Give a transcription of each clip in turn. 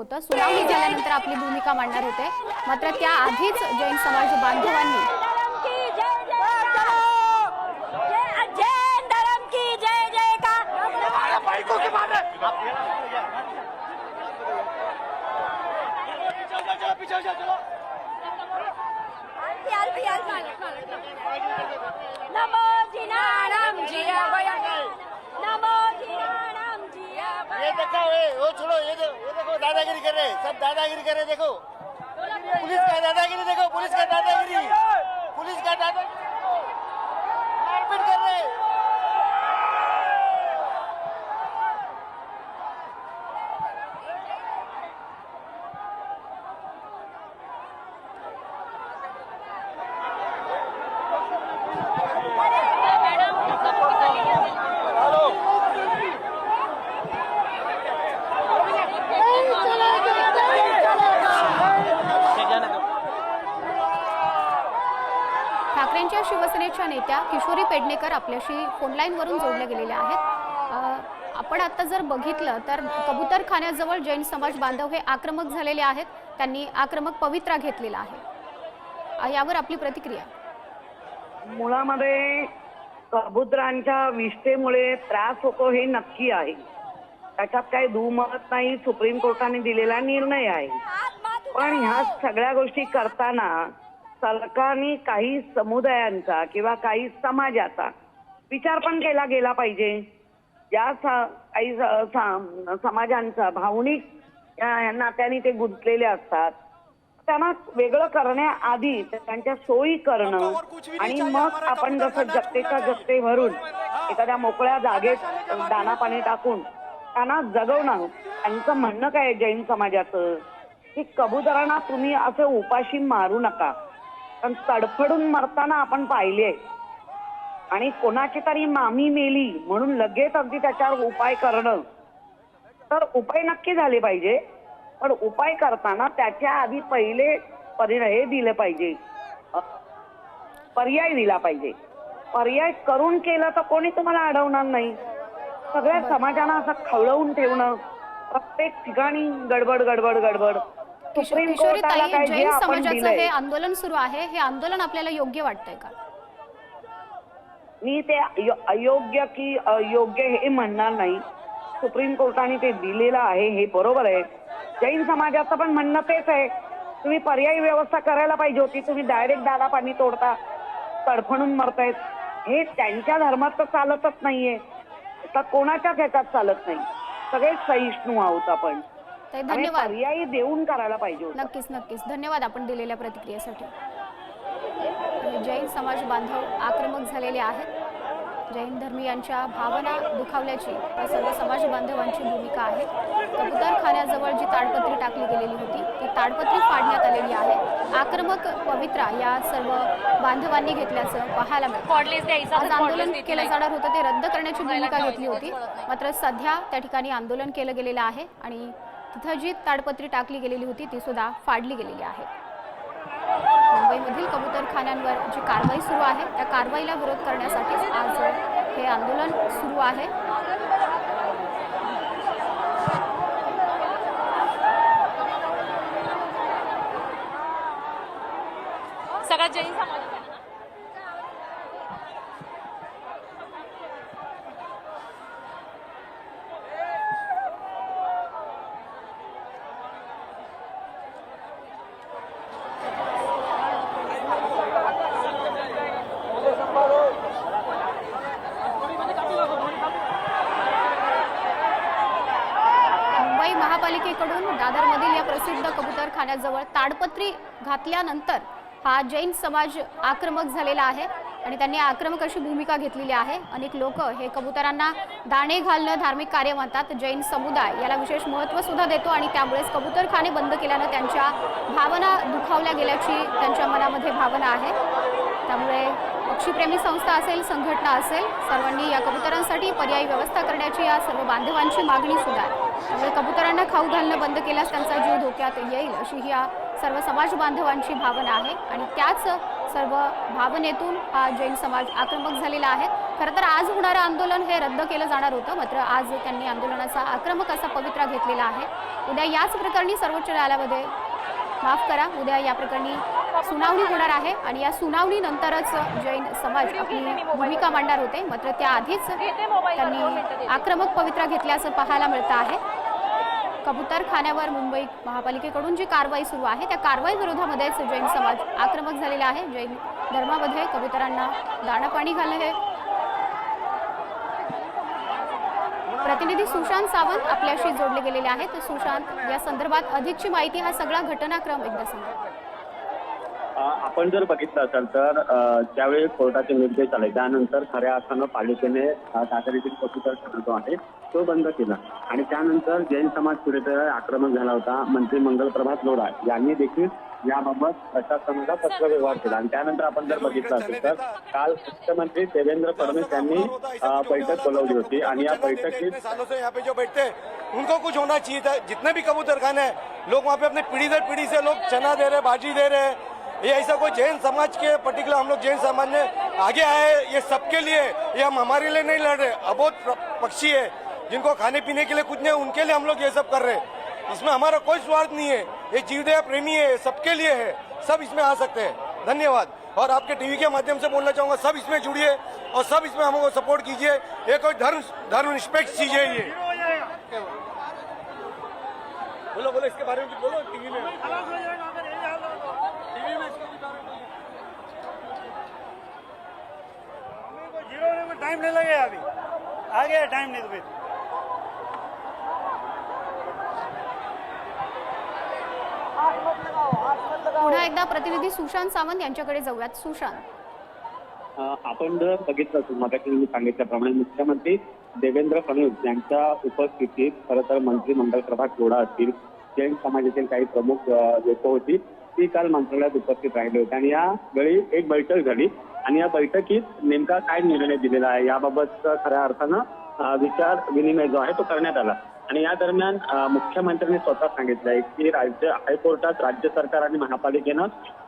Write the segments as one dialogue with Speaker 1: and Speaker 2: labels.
Speaker 1: होतं. सुनावणी झाल्यानंतर आपली भूमिका मांडणार होते. मात्र त्याआधीच जैन समाज बांधवांनी
Speaker 2: ये देखो, वो छोड़ो, ये देखो दादागिरी कर रहे, सब दादागिरी कर रहे। देखो पुलिस का दादागिरी, देखो पुलिस का दादागिरी, पुलिस का दादागिरी मारपीट कर रहे।
Speaker 1: ठाकरेंच्या शिवसेनेच्या नेत्या किशोरी पेडणेकर आपल्याशी फोनलाईन वरून जोडल्या गेलेल्या आहेत. आपण आता जर बघितलं तर कबूतरखान्याजवळ जैन समाज बांधव हे आक्रमक झालेले आहेत. त्यांनी आक्रमक पवित्रा घेतलेला आहे. यावर आपली प्रतिक्रिया.
Speaker 3: मुळामध्ये कबुतरांच्या विष्ठेमुळे त्रास होतो हे नक्की आहे. त्याच्यात काही दुमत नाही. सुप्रीम कोर्टाने दिलेला निर्णय आहे. पण ह्या सगळ्या गोष्टी करताना सरकारने काही समुदायांचा किंवा काही समाजाचा विचार पण केला गेला पाहिजे. ज्या काही समाजांचा भावनिक नात्याने ते गुंतलेले असतात त्यांना वेगळं करण्याआधी त्यांच्या सोयी करणं आणि मग आपण जसं जगतेच्या जगते भरून एखाद्या मोकळ्या जागेत दाना पाणी टाकून त्यांना जगवणं. त्यांचं म्हणणं काय जैन समाजाचं की कबुतरांना तुम्ही असं उपाशी मारू नका. पण तडफडून मरताना आपण पाहिले आणि कोणाची तरी मामी मेली म्हणून लगेच अगदी त्याच्यावर उपाय करणं. तर उपाय नक्की झाले पाहिजे. पण उपाय करताना त्याच्या आधी पहिले हे दिले पाहिजे, पर्याय दिला पाहिजे. पर्याय करून केलं तर कोणी तुम्हाला अडवणार नाही. सगळ्या समाजाला असं खवळवून ठेवणं, प्रत्येक ठिकाणी गडबड गडबड गडबड. सुप्रीम कोर्टाला काय जे आपण दिलंय,
Speaker 1: हे आंदोलन सुरू आहे, हे आंदोलन आपल्याला योग्य वाटतंय का?
Speaker 3: मी ते अयोग्य की अयोग्य हे म्हणणार नाही. सुप्रीम कोर्टाने ते दिलेलं आहे हे बरोबर आहे. जैन समाजाचं पण म्हणणं तेच आहे. तुम्ही पर्यायी व्यवस्था करायला पाहिजे होती. तुम्ही डायरेक्ट दादा पाणी तोडता, तडफडून मरतायत. हे त्यांच्या धर्मात तर चालतच नाहीये. तर कोणाच्याच ह्याच्यात चालत नाही. सगळेच सहिष्णू आहोत आपण.
Speaker 1: धन्यवाद.
Speaker 3: पर्यायी देऊन करायला पाहिजे.
Speaker 1: नक्कीच नक्कीच धन्यवाद आपण दिलेल्या प्रतिक्रियेसाठी. जैन समाज बांधव आक्रमक झालेले आहेत. जैन धर्मीयांच्या भावना दुखावल्याची सर्व समाज बांधवांची भूमिका आहे. कबूतरखान्याजवळ जी ताडपत्री टाकली गेलेली होती ती ताडपत्री फाडण्यात आलेली आहे. आक्रमक पवित्रा या सर्व बांधवांनी घेतल्याचं पाहायला मिळतं. आज आंदोलन केलं जाणार होतं ते रद्द करण्याची भूमिका घेतली होती. मात्र सध्या त्या ठिकाणी आंदोलन केलं गेलेलं आहे आणि तिथं जी ताडपत्री टाकली गेलेली होती ती सुद्धा फाडली गेलेली आहे. मुंबईमधील कबूतरखान्यांवर जी कारवाई सुरू आहे त्या कारवाईला विरोध करण्यासाठी आज हे आंदोलन सुरू आहे.
Speaker 4: सगळ्या जैन समाज
Speaker 1: महापालिकेकडून दादरमधील या प्रसिद्ध कबूतरखान्याजवळ ताडपत्री घातल्यानंतर हा जैन समाज आक्रमक झालेला आहे आणि त्यांनी आक्रमक अशी भूमिका घेतलेली आहे. अनेक लोक हे कबुतरांना दाणे घालणं धार्मिक कार्य म्हणतात. जैन समुदाय याला विशेष महत्त्व सुद्धा देतो आणि त्यामुळेच कबूतरखाने बंद केल्यानं त्यांच्या भावना दुखावल्या गेल्याची त्यांच्या मनामध्ये भावना आहे. त्यामुळे पक्षीप्रेमी संस्था असेल, संघटना असेल, सर्वांनी या कबुतरांसाठी पर्यायी व्यवस्था करण्याची या सर्व बांधवांची मागणी सुद्धा आहे. त्यामुळे कबुतरांना खाऊ घालणं बंद केल्यास त्यांचा जीव धोक्यात येईल अशी ही या सर्व समाज बांधवांची भावना आहे आणि त्याच सर्व भावनेतून हा जैन समाज आक्रमक झालेला आहे. खरं तर आज होणारं आंदोलन हे रद्द केलं जाणार होतं, मात्र आज त्यांनी आंदोलनाचा आक्रमक असा पवित्रा घेतलेला आहे. उद्या याच प्रकरणी सर्वोच्च न्यायालयामध्ये उद्या या प्रकरणी सुनावणी होणार आहे आणि या सुनावणीनंतरच जैन समाज आपली भूमिका मांडणार होते, मात्र त्याआधीच त्यांनी आक्रमक पवित्रा घेतल्याचं पाहायला मिळतं आहे. कबूतरखान्यावर मुंबई महापालिकेकडून जी कारवाई सुरू आहे त्या कारवाई विरोधामध्येच जैन समाज आक्रमक झालेला आहे. जैन धर्मामध्ये कबुतरांना दाणा पाणी घालणं हे. प्रतिनिधी सुशांत सावंत आपल्याशी जोडले गेलेले आहेत. सुशांत, या संदर्भात अधिकची माहिती, हा सगळा घटनाक्रम एकदा सांगा.
Speaker 5: आपण जर बघितलं असेल तर ज्यावेळी कोर्टाचे निर्देश आले त्यानंतर खऱ्या अर्थानं पालिकेने तातडीतील कबूतरखाना जो आहे तो बंद केला आणि त्यानंतर जैन समाज कुठेतरी आक्रमक झाला होता. मंत्री मंगलप्रभात लोढा यांनी देखील याबाबत प्रशासनाला पत्रव्यवहार केला आणि त्यानंतर आपण जर बघितलं असेल तर काल मुख्यमंत्री देवेंद्र फडणवीस यांनी बैठक बोलवली होती आणि या बैठकीत
Speaker 6: सालों से यहाँ पे जो बैठते हैं उनको कुछ होना चाहिए था. जितने भी कबूतर खाने हैं लोग वहाँ पे अपने पीढ़ी दर पीढ़ी से लोग चना दे रहे, भाजी दे रहे. ये ऐसा कोई जैन समाज के पर्टिकुलर हम लोग जैन समाज ने आगे आए, ये सबके लिए, ये हम हमारे लिए नहीं लड़ रहे. अबोध पक्षी है जिनको खाने पीने के लिए कुछ नहीं, उनके लिए हम लोग ये सब कर रहे हैं. इसमें हमारा कोई स्वार्थ नहीं है. ये जीवदया प्रेमी है, सबके लिए है, सब इसमें आ सकते हैं. धन्यवाद. और आपके टीवी के माध्यम से बोलना चाहूंगा, सब इसमें जुड़िए और सब इसमें हमको सपोर्ट कीजिए. ये कोई धर्म निष्पेक्ष चीज है. ये बोलो बोलो इसके बारे में कुछ बोलो. टीवी में टाइम नहीं लगेगा, अभी आ गया टाइम नहीं तो फिर
Speaker 1: पुन्हा एकदा प्रतिनिधी सुशांत सावंत यांच्याकडे जाऊयात. सुशांत,
Speaker 5: आपण जर बघितलं असेल मगाशी मी सांगितल्याप्रमाणे मुख्यमंत्री देवेंद्र फडणवीस यांच्या उपस्थितीत खरं तर मंत्री मंगलप्रभात लोढा असतील, जैन समाजातील काही प्रमुख लोक होती, ती काल मंत्रालयात उपस्थित राहिले होते आणि यावेळी एक बैठक झाली आणि या बैठकीत नेमका काय निर्णय दिलेला आहे याबाबत खऱ्या अर्थानं विचार विनिमय जो आहे तो करण्यात आला. आणि या दरम्यान मुख्यमंत्र्यांनी स्वतः सांगितलंय की राज्य हायकोर्टात राज्य सरकार आणि महापालिकेनं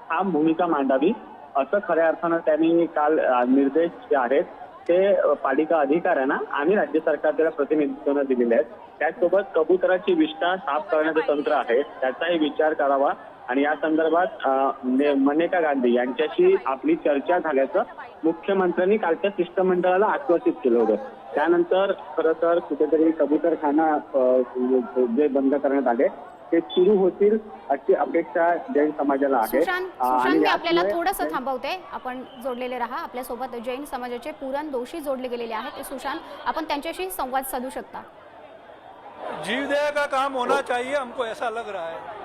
Speaker 5: ठाम भूमिका मांडावी, असं खऱ्या अर्थानं त्यांनी काल निर्देश जे आहेत ते पालिका अधिकाऱ्यांना आणि राज्य सरकारच्या प्रतिनिधित्वानं दिलेले आहेत. त्याचसोबत कबुतराची विष्ठा साफ करण्याचं तंत्र आहे त्याचाही विचार करावा आणि या संदर्भात मनेका गांधी यांच्याशी आपली चर्चा झाल्याचं मुख्यमंत्र्यांनी कालच्या शिष्टमंडळाला आश्वासित केलं होतं. त्यानंतर खरं तर कुठेतरी कबूतरखाना जे बंद करण्यात आले ते सुरू होतील अशी अपेक्षा जैन समाजाला आहे.
Speaker 1: सुशांत, मी आपल्याला थोडंसं थांबवते. आपण जोडलेले राहा. आपल्यासोबत जैन समाजाचे पूरण दोषी जोडले गेलेले आहेत. सुशांत, आपण त्यांच्याशी संवाद साधू शकता.
Speaker 7: जीवदया का काम होना चाहिए, हमको ऐसा लग रहा है.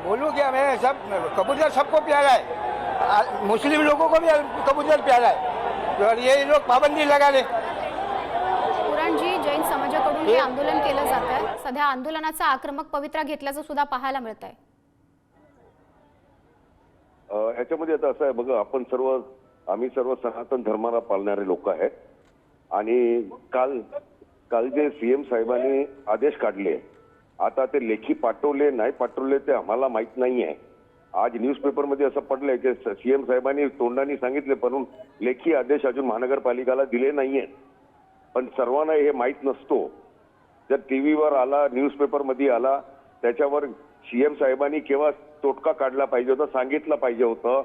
Speaker 8: बोलूं क्या मैं, सब कबूतर सबको प्यारा है, मुस्लिम लोगों को भी कबूतर प्यारा है और ये लोग पाबंदी लगा दे.
Speaker 1: पुरणजी, जैन समाजाकडून हे आंदोलन केलं जात आहे. सध्या आंदोलनाचा आक्रमक पवित्रा घेतल्याचं सुद्धा पाहायला मिळत आहे.
Speaker 9: ह्याच्यामध्ये आता असं आहे बघा, आम्ही सर्व सनातन धर्माला पाळणारे लोक आहेत आणि काल जे सीएम साहेबांनी आदेश काढले, आता ते लेखी पाठवले नाही पाठवले ते आम्हाला माहित नाही आहे. आज न्यूजपेपरमध्ये असं पडलंय की सीएम साहेबांनी तोंडाने सांगितले पण लेखी आदेश अजून महानगरपालिकाला दिले नाहीये. पण सर्वांना हे माहीत नसतो. जर टीव्हीवर आला, न्यूजपेपरमध्ये आला, त्याच्यावर सीएम साहेबांनी केव्हा तोटका काढला पाहिजे होता, सांगितलं पाहिजे होतं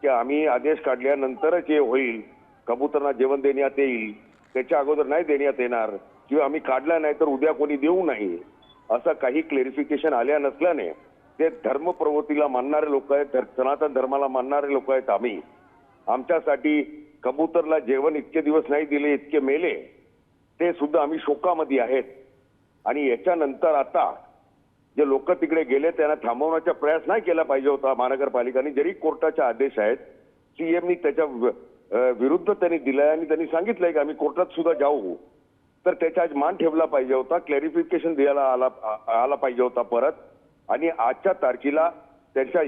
Speaker 9: की आम्ही आदेश काढल्यानंतरच हे होईल, कबुतरांना जेवण देण्यात येईल, त्याच्या अगोदर नाही देण्यात येणार, किंवा आम्ही काढला नाही तर उद्या कोणी देऊ नाही, असं काही क्लेरिफिकेशन आल्या नसल्याने ते धर्म प्रवृत्तीला मानणारे लोक आहेत, सनातन धर्माला मानणारे लोक आहेत. आमच्यासाठी कबूतरला जेवण इतके दिवस नाही दिले, इतके मेले, ते सुद्धा आम्ही शोकामध्ये आहेत. आणि याच्यानंतर आता जे लोक तिकडे गेले त्यांना थांबवण्याचा प्रयास नाही केला पाहिजे होता महानगरपालिकांनी. जरी कोर्टाचे आदेश आहेत, सीएमनी त्याच्या विरुद्ध त्यांनी दिलाय आणि त्यांनी सांगितलंय की आम्ही कोर्टात सुद्धा जाऊ, तर त्याचा आज मान ठेवला पाहिजे होता, क्लॅरिफिकेशन द्यायला आला पाहिजे होता परत. आणि आजच्या तारखेला त्यांच्या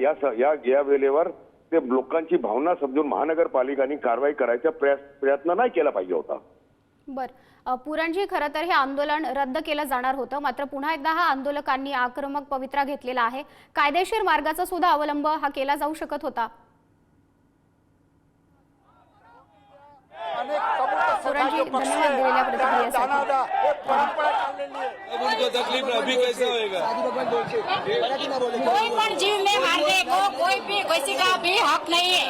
Speaker 9: या वेळेवर ते लोकांची भावना समजून महानगरपालिकांनी कारवाई करायचा प्रयत्न नाही केला पाहिजे होता.
Speaker 1: पुरणजी, खरं तर हे आंदोलन रद्द केलं जाणार होतं, मात्र पुन्हा एकदा हा आंदोलकांनी आक्रमक पवित्रा घेतलेला आहे. कायदेशीर मार्गाचा सुद्धा अवलंब हा केला जाऊ शकत होता. सुरणजी धन्यवाद दिलेल्या प्रतिक्रियेसाठी.
Speaker 2: परंपरा चाललेली आहे.
Speaker 7: उनको तकलीफ अभी कैसे होएगा?
Speaker 4: कोई पण जीव में मारने को कोई भी किसी का भी हक नहीं है.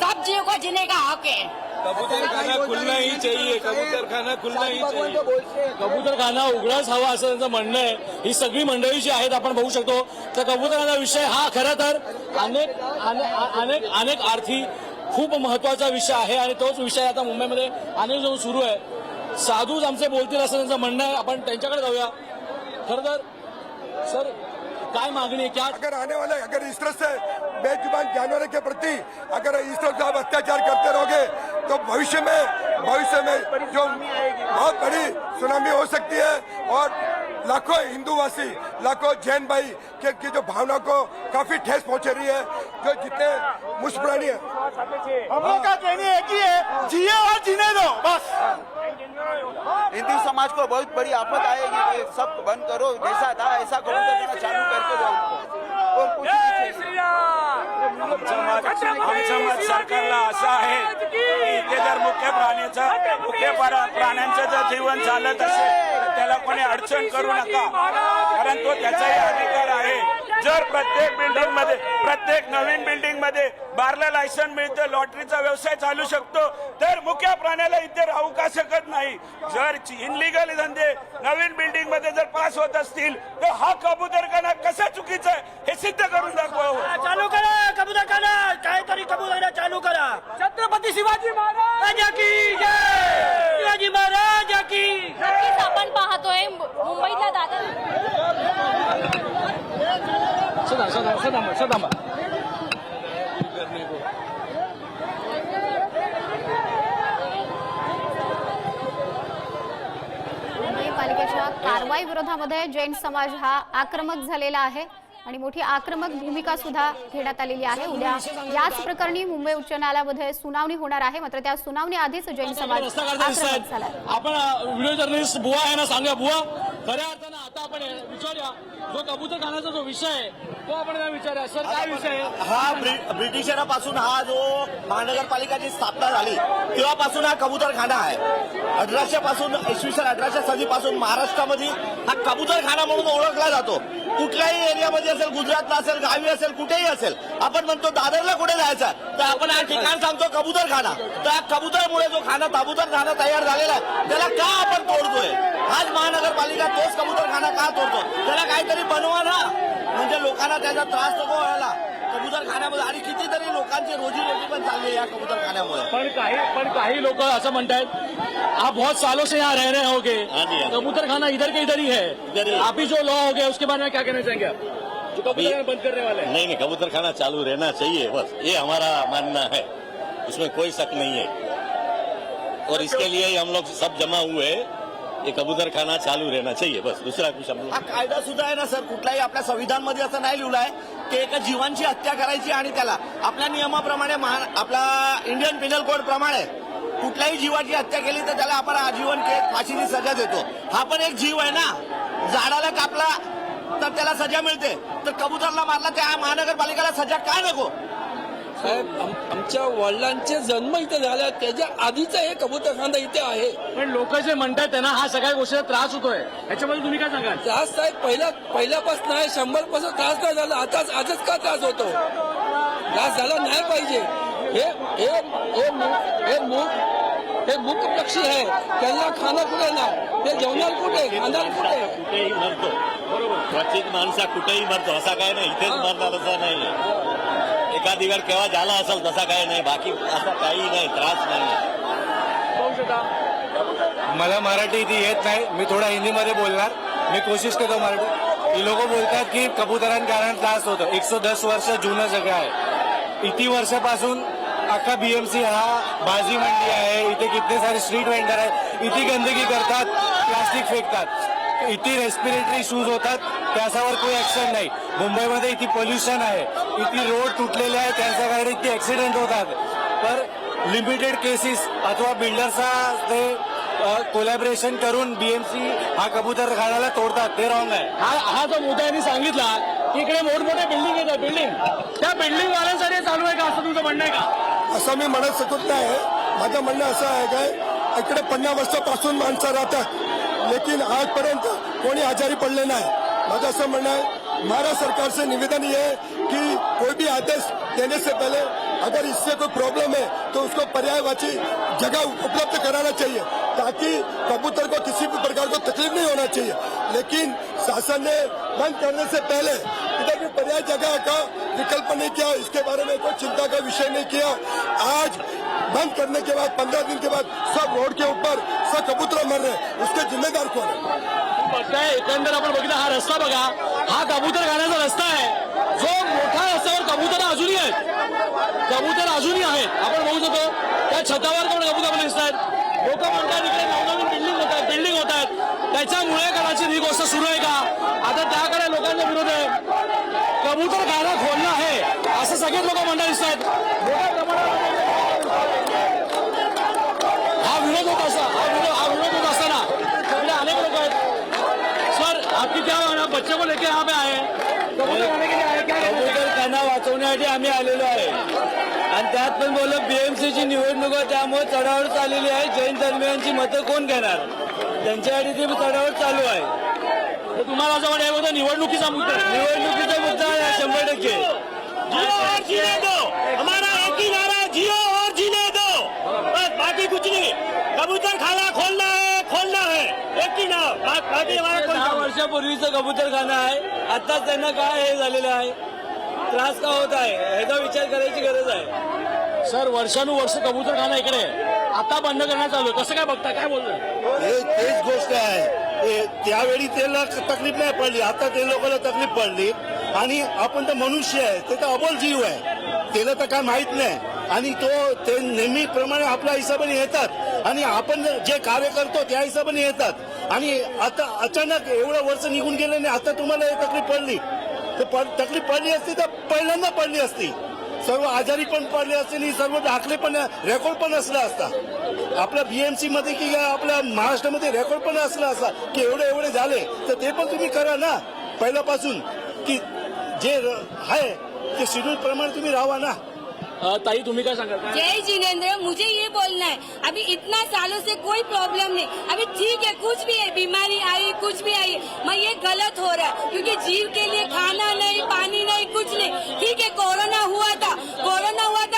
Speaker 4: सब जीव को जीने का हक है.
Speaker 7: कबूतर खाना खुलना ही चाहिए. कबूतर खाना खुलना ही चाहिए. कबूतर खाना उघडाच हवा असं त्यांचं म्हणणं आहे. ही सगळी मंडळी जी आहेत आपण बघू शकतो तर कबूतराचा विषय हा खरं तर अनेक अर्थी खूप महत्वाचा विषय आहे आणि तोच विषय आता मुंबईमध्ये अनेक जण सुरू आहे. साधूच आमचे बोलतील असं त्यांचं म्हणणं आहे. आपण त्यांच्याकडे जाऊया. खरं तर सर काय मागणी है क्या?
Speaker 6: अगर आने वाले अगर इस तरह से बेजुबान जानवरों के प्रति अगर इस तरह से आप अत्याचार करते रहोगे तो भविष्य में जो बहुत बड़ी सुनामी हो सकती है और लाखों हिंदूवासी लाखों जैन भाई की जो भावना को काफी ठेस पहुंच रही है. जो जितने मुस्कुरानी है
Speaker 2: हम लोग का कहने एक ही है, जिए और जीने दो बस.
Speaker 8: हिंदू समाज को बहुत बड़ी आफत आएगी. ये सब बंद करो, जैसा था ऐसा कबूतर चालू करके दो और कुछ
Speaker 10: आमचं मत सरकारला असं आहे की इथे जर मुख्य प्राण्यांचं जर जीवन चालत असेल तर त्याला कोणी अडचण करू नका, कारण तो त्याचाही अधिकार आहे. जर प्रत्येक नवीन बिल्डिंग मध्ये बारला लायसन मिळतं, लॉटरीचा व्यवसाय चालू शकतो, तर मुख्य प्राण्याला इथे राहू का शकत नाही. जर इनलिगल धंदे नवीन बिल्डिंग मध्ये जर पास होत असतील तर हा कबूतरखाना कसा चुकीचा आहे हे सिद्ध करून दाखवावं.
Speaker 2: चालू करा कबूतरखाना, काहीतरी कबूतरखाना चालू करा. छत्रपती शिवाजी महाराज की जय. शिवाजी महाराज की.
Speaker 4: नक्कीच आपण पाहतोय मुंबईतला दादा
Speaker 1: मुंबई पालिकेच्या कारवाई विरोधामध्ये जैन समाज हा आक्रमक झालेला आहे आणि मोठी आक्रमक भूमिका सुद्धा घेण्यात आलेली आहे. उद्या याच प्रकरणी मुंबई उच्च न्यायालयामध्ये सुनावणी होणार आहे. मात्र त्या सुनावणी आधीच जैन समाज आक्रमक झाला.
Speaker 7: आपण व्हिडिओ जर्नलिस्ट बुवा आहे ना, सांगा बुवा खऱ्या अर्थानं आता आपण विचारूया जो कबूतर खाण्याचा जो विषय आहे तो आपण विचारूया. सर काय विषय आहे?
Speaker 2: हा ब्रिटिशरापासून हा जो महानगरपालिकाची स्थापना झाली तेव्हापासून हा कबूतरखाना आहे. 1800 सदीपासून महाराष्ट्रामध्ये हा कबूतरखाना म्हणून ओळखला जातो. कुठल्याही एरियामध्ये असेल, गुजरातला असेल, गावी असेल, कुठेही असेल, आपण म्हणतो दादरला कुठे जायचं तर आपण हा ठिकाण सांगतो कबूतरखाना. तर हा कबूतरमुळे जो कबूतरखाना तयार झालेला आहे त्याला का आपण तोडतोय? आज महानगरपालिका तोच कबूतरखाना का तोडतो? त्याला काहीतरी बनवा ना, म्हणजे लोकांना त्याचा त्रास नको व्हायला कबूतरखान्यामध्ये. आणि कितीतरी लोकांची रोजीरोटी पण चालली आहे या कबूतरखान्यामुळे.
Speaker 7: पण काही लोक असं म्हणतात आप बहुत सालों से यहाँ रह रहे होगे, कबूतर खाना इधर के इधर ही है, आप ही जो लॉ हो गया उसके बारे में क्या कहना चाहेंगे आप जो कबूतर बंद करने वाले हैं?
Speaker 11: नहीं, कबूतर खाना चालू रहना चाहिए, बस ये हमारा मानना है, इसमें कोई शक नहीं है. और इसके लिए ही हम लोग सब जमा हुए हैं. ये कबूतर खाना चालू रहना चाहिए, बस दुसरा कुछ हम लोग.
Speaker 2: हा कायदा सुद्धा आहे ना सर, कुठलाही आपल्या संविधान मध्ये असं नाही लिहिलं आहे की एका जीवांची हत्या करायची आणि त्याला आपल्या नियमाप्रमाणे आपला इंडियन पिनल कोड प्रमाणे कुठल्याही जीवाची हत्या केली तर त्याला आपण आजीवन फाशीची सजा देतो. हा पण एक जीव आहे ना. झाडाला कापला तर त्याला सजा मिळते, तर कबूतरला मारला त्या महानगरपालिकेला सजा का नको?
Speaker 12: साहेब आमच्या वडिलांचे जन्म इथे झाला, त्याच्या आधीचा हे कबूतरखाना इथे आहे.
Speaker 7: पण लोक जे म्हणतात त्यांना हा सगळ्या गोष्टीचा त्रास होतोय, याच्यामध्ये तुम्ही काय सांगाल?
Speaker 12: त्रास साहेब पहिल्यापासून आहे, 100% त्रास नाही झाला. आजच का त्रास होतो? त्रास झाला नाही पाहिजे. हे मूक पक्षी आहे, त्यांना खाणं कुठे ना, ते जेवणार कुठे, खाणार कुठे?
Speaker 11: कुठेही मरतो, बरोबर. क्वचित माणसा कुठेही मरतो, असा काय नाही इथेच मरणार असा नाही. एखादी वेळ केव्हा झाला असेल तसा काय नाही, बाकी असा काही नाही, त्रास नाही.
Speaker 6: मला मराठी इथे येत नाही, मी थोडा हिंदीमध्ये बोलणार, मी कोशिश करतो मराठी. ही लोक बोलतात की कबुतरांकारण त्रास होतो. 110 वर्ष जुनं जगह आहे. इतकी वर्षापासून अख्खा बीएमसी हा भाजी मंडी आहे. इथे कितने सारे स्ट्रीट वेंडर आहेत. इथे गंदगी करतात, प्लास्टिक फेकतात, इथे रेस्पिरेटरी इश्यूज होतात, त्याच्यावर कोई ऍक्शन नाही. मुंबईमध्ये इथे पोल्युशन आहे, इथे रोड तुटलेले आहेत, त्यांच्या कारण इथे ऍक्सिडेंट होतात. तर लिमिटेड केसेस अथवा बिल्डर्सचा ते कोलॅबरेशन करून बीएमसी हा कबूतरखान्याला तोडतात, ते रॉंग आहे.
Speaker 7: हा जो मुद्दा यांनी सांगितला की इकडे मोठमोठ्या बिल्डिंग येतात, बिल्डिंग त्या बिल्डिंग वाल्यांसाठी चालू आहे का असं तुमचं म्हणणं आहे का?
Speaker 6: असं मी म्हणत शकत नाही. माझं म्हणणं असं आहे काय, इकडे 50 वर्षापासून माणसं राहतात, लेकिन आजपर्यंत कोणी आजारी पडले नाही. माझं असं म्हणणं आहे, महाराष्ट्र सरकार से निवेदन ये है कि कोई भी आदेश देने से पहले अगर इससे कोई प्रॉब्लम है तो उसको पर्यायवाची जगह उपलब्ध कराना चाहिए, ताकि कबूतर को किसी भी प्रकार को तकलीफ नहीं होना चाहिए. लेकिन शासन ने बंद करने से पहले इधर भी पर्याय जगह का विकल्प नहीं किया, इसके बारे में कोई चिंता का विषय नहीं किया. आज बंद करने के बाद 15 दिन के बाद सब रोड के ऊपर सब कबूतर मर रहे हैं, उसके जिम्मेदार कौन है?
Speaker 7: बघताय एकंदर आपण बघितलं हा रस्ता बघा, हा कबूतर खाण्याचा रस्ता आहे, जो मोठा रस्त्यावर कबूतर अजूनही आहेत, कबूतर अजूनही आहेत. आपण बघू शकतो त्या छतावर पण कबूतर दिसत आहेत. लोक म्हणतात इकडे नवनवीन बिल्डिंग होत आहेत, त्याच्यामुळे कदाचित ही गोष्ट सुरू आहे का, आता त्याकडे लोकांचा विरोध आहे. कबूतर खाना खोलणं आहे असं सगळेच लोक म्हणतात दिसत आहेत. मोठ्या प्रमाणात हा विरोध होत असताना तिकडे अनेक लोक आहेत. सर आपकी क्या बच्चे को लेके यहाँ पे आए कबूतर खाना वाचवण्यासाठी आम्ही आलेलो आहे, आणि त्यात पण बोललं बीएमसीची निवडणूक आहे, त्यामुळे चढावड चाललेली आहे. जैन धर्मियांची मतं कोण घेणार, त्यांच्यासाठी ती चढावड चालू आहे. तर तुम्हाला असं वाटतं होतं निवडणुकीचा मुद्दा आहे 100%. जियो और जीने दो, हमारा एक ही नारा है, जियो और जीने दो, बस बाकी कुछ नहीं. कबूतर खाना खोलना है एक ही नाव, बाकी हमारा 10 वर्षापूर्वीचं कबूतरखाना आहे. आताच त्यांना काय हे झालेलं आहे, त्रास का होत आहे, ह्याचा विचार करायची गरज आहे. सर वर्षानुवर्ष कबूतरखाना इकडे आता बंद करण्यात आलो, कसं काय बघता, काय बोलतो?
Speaker 2: तेच गोष्ट आहे, त्यावेळी त्याला तकलीफ नाही पडली, आता ते लोकांना तकलीफ पडली. आणि आपण तर मनुष्य आहे, ते तर अबोल जीव आहे, त्याला तर काय माहित नाही. आणि ते नेहमीप्रमाणे आपल्या हिशोबाने येतात, आणि आपण जे कार्य करतो त्या हिशोबाने येतात. आणि आता अचानक एवढं वर्ष निघून गेले नाही, आता तुम्हाला हे तकलीफ पडली, तर तकलीफ पडली असती तर पहिल्यांदा पडली असती. सर्व आजारी पण पडले असते, सर्व दाखले पण रेकॉर्ड पण असला असता आपल्या बीएमसी मध्ये, की आपल्या महाराष्ट्रामध्ये रेकॉर्ड पण असला असता की एवढे झाले. तर ते पण तुम्ही करा ना पहिल्यापासून, की जे आहे ते शेड्यूल प्रमाणे तुम्ही राहा ना.
Speaker 7: ताई तुम्ही काय सांगाल?
Speaker 4: जय जिनेंद्र, मुझे ये बोलना है, अभी इतना सालों से कोई प्रॉब्लम नहीं. अभी ठीक है, कुछ भी है, बीमारी आई, कुछ भी आई, मैं ये गलत हो रहा है, क्योंकि जीव के लिए खाना नहीं, पानी नहीं, कुछ नहीं. ठीक है, कोरोना हुआ था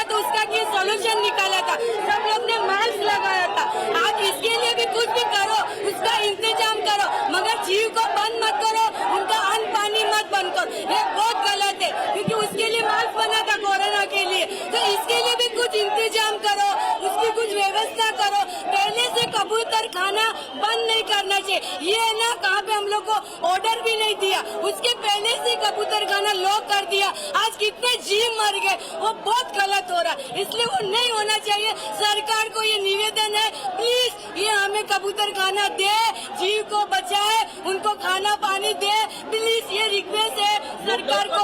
Speaker 4: तो उसका ये सोल्यूशन निकाला था, सब लोग ने मास्क लगाया था. आप इसके लिए भी कुछ भी करो, उसका इंतजाम करो, मगर जीव को बंद मत करो, उनका अन्न पानी मत बंद करो. ये बहुत गलत है, क्योंकि उसके लिए मास्क बना था कोरोना के लिए, तो इसके लिए भी कुछ इंतजाम करो, उसकी कुछ व्यवस्था करो. पहले से कबूतर खाना बंद नहीं करना चाहिए. ये है ना, कहाँ पे हम लोग को ऑर्डर भी नहीं दिया, उसके पहले से कबूतर खाना लॉक कर दिया. आज कितने जीव मर गए, वो बहुत गलत हो रहा है, इसलिए वो नहीं होना चाहिए. सरकार को ये निवेदन है, प्लीज ये हमें कबूतर खाना दे, जीव को बचाए, उनको खाना पानी दे, प्लीज ये रिक्वेस्ट है सरकार को.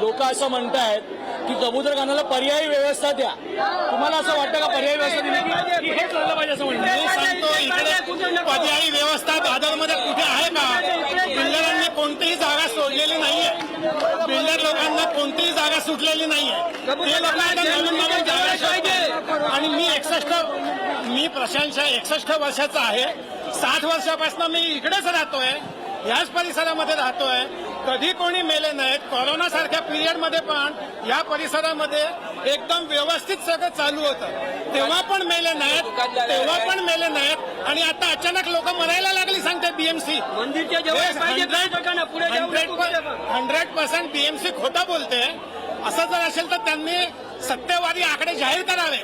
Speaker 7: लोक असं म्हणतायत की कबूतरखान्याला पर्यायी व्यवस्था द्या. तुम्हाला असं वाटतं का पर्यायी व्यवस्था दिली की हेच झालं पाहिजे असं म्हणणं?
Speaker 2: मी सांगतो, इकडे पर्यायी व्यवस्था दादरमध्ये कुठे आहे का? बिल्डरांनी कोणतीही जागा सोडलेली नाहीये, बिल्डर लोकांना कोणतीही जागा सुटलेली नाहीये, ते लोकांना नवीन जागा पाहिजे. आणि मी प्रशांत शाह 61 वर्षाचा आहे, 60 वर्षापासून मी इकडेच राहतोय, याच परिसरामध्ये राहतोय. कधी कोणी मेले नाहीत. कोरोना सारख्या पिरियड मध्ये पण या परिसरामध्ये एकदम व्यवस्थित सगळं चालू होतं, तेव्हा पण मेले नाहीत. आणि आता अचानक लोक मरायला लागली सांगते बीएमसी. मंदिरच्या 100% बीएमसी खोटं बोलते. असं जर असेल तर त्यांनी सत्तेवादी आकडे जाहीर करावे.